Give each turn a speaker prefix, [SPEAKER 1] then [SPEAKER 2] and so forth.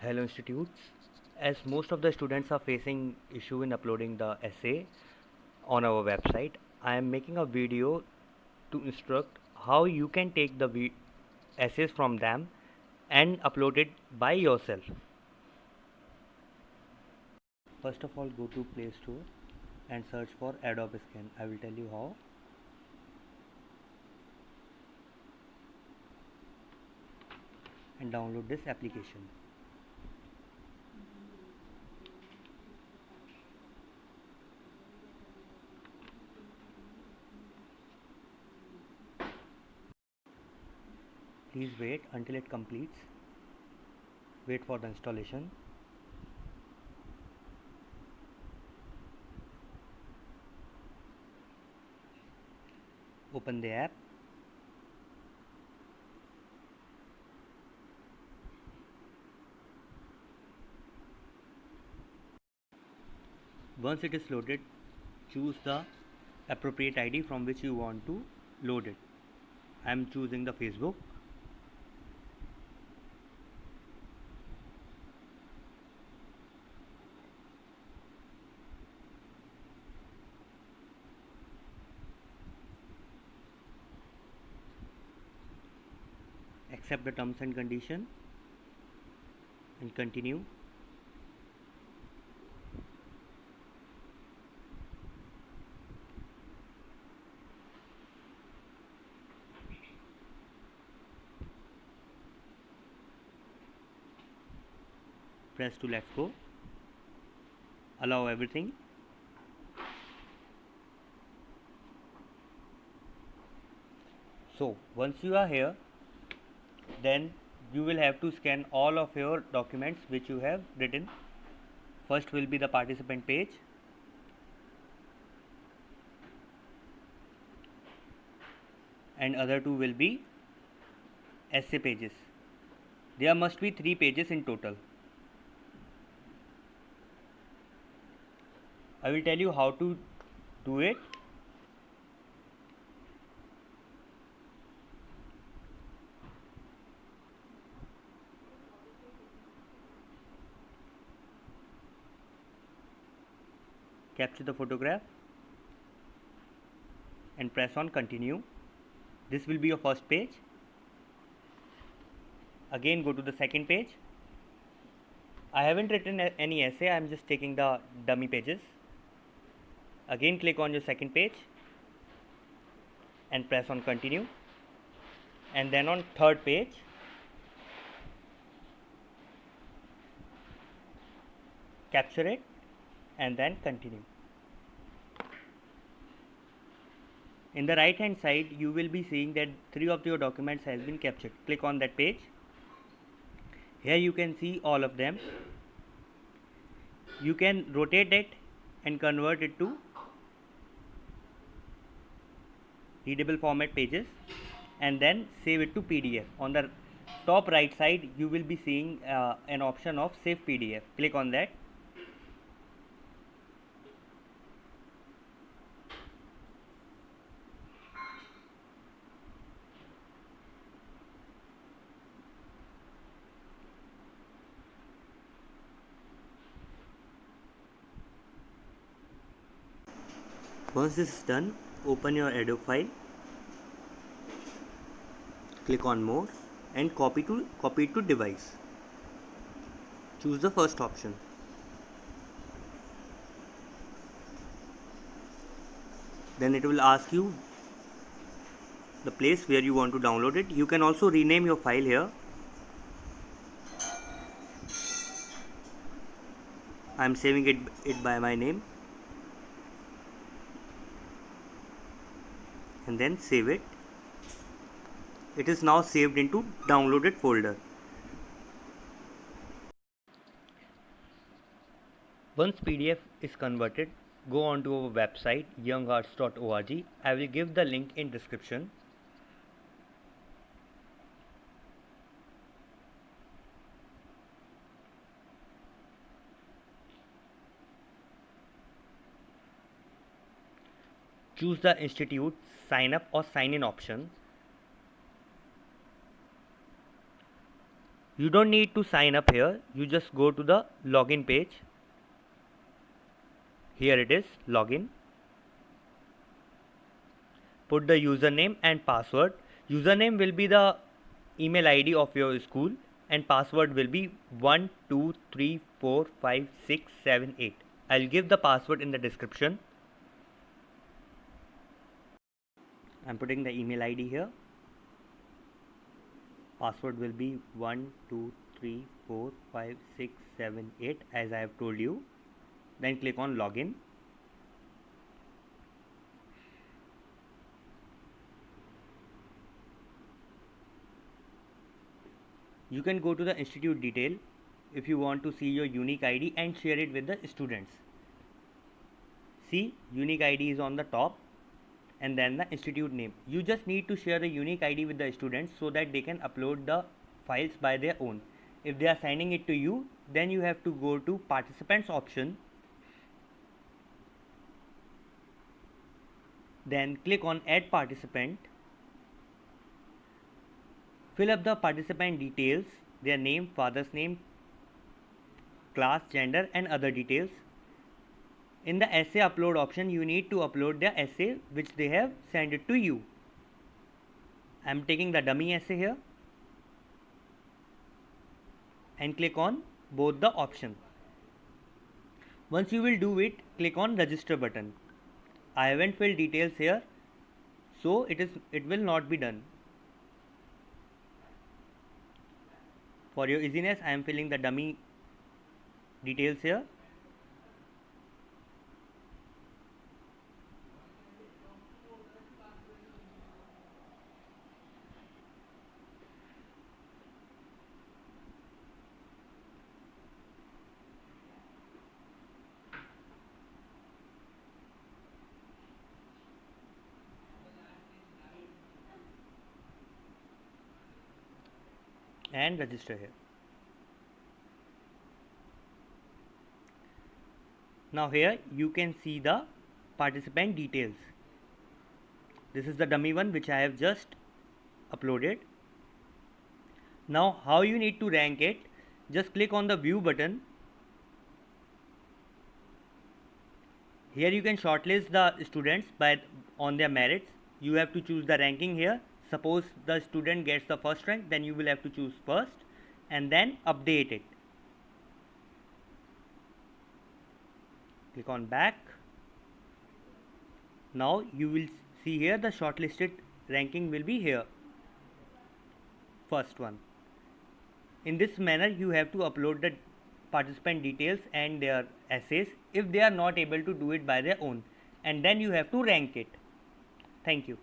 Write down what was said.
[SPEAKER 1] Hello Institutes. As most of the students are facing issue in uploading the essay on our website, I am making a video to instruct how you can take the essays from them and upload it by yourself. First of all, go to Play Store and search for Adobe Scan. I will tell you how. And download this application. Please wait until it completes. Wait for the installation. Open the app. Once it is loaded, choose the appropriate ID from which you want to load it. I am choosing the Facebook. Accept the terms and condition and continue. Press to let's go. Allow everything. So once you are here, then you will have to scan all of your documents which you have written. First will be the participant page. And other two will be essay pages. There must be 3 pages in total. I will tell you how to do it. Capture the photograph and press on continue. This will be your first page. Again go to the second page. I haven't written any essay, I am just taking the dummy pages. Again click on your second page and press on continue, and then on third page capture it and then continue. In the right hand side you will be seeing that 3 of your documents has been captured. Click on that page. Here you can see all of them. You can rotate it and convert it to readable format pages and then save it to PDF. On the top right side you will be seeing an option of save PDF. Click on that. Once this is done, open your Adobe file, click on more and copy it to device. Choose the first option. Then it will ask you the place where you want to download it. You can also rename your file here. I am saving it by my name and then save it. It is now saved into downloaded folder. Once PDF is converted, go on to our website youngarts.org. I will give the link in description. Choose the institute sign up or sign in option. You don't need to sign up here. You just go to the login page. Here it is, login. Put the username and password. Username will be the email ID of your school and password will be 12345678. I'll give the password in the description. I'm putting the email ID here. Password will be 12345678 as I have told you. Then click on login. You can go to the institute detail if you want to see your unique ID and share it with the students. See, unique ID is on the top and then the institute name. You just need to share the unique ID with the students so that they can upload the files by their own. If they are signing it to you, then you have to go to participants option. Then click on add participant. Fill up the participant details, their name, father's name, class, gender and other details. In the essay upload option, you need to upload the essay which they have sent it to you. I am taking the dummy essay here and click on both the options. Once you will do it, click on register button. I haven't filled details here, so it will not be done. For your easiness, I am filling the dummy details here. And register here. Now here you can see the participant details. This is the dummy one which I have just uploaded. Now how you need to rank it, just click on the view button. Here you can shortlist the students on their merits. You have to choose the ranking here. Suppose the student gets the first rank, then you will have to choose first and then update it. Click on back. Now you will see here the shortlisted ranking will be here. First one. In this manner you have to upload the participant details and their essays if they are not able to do it by their own, and then you have to rank it. Thank you.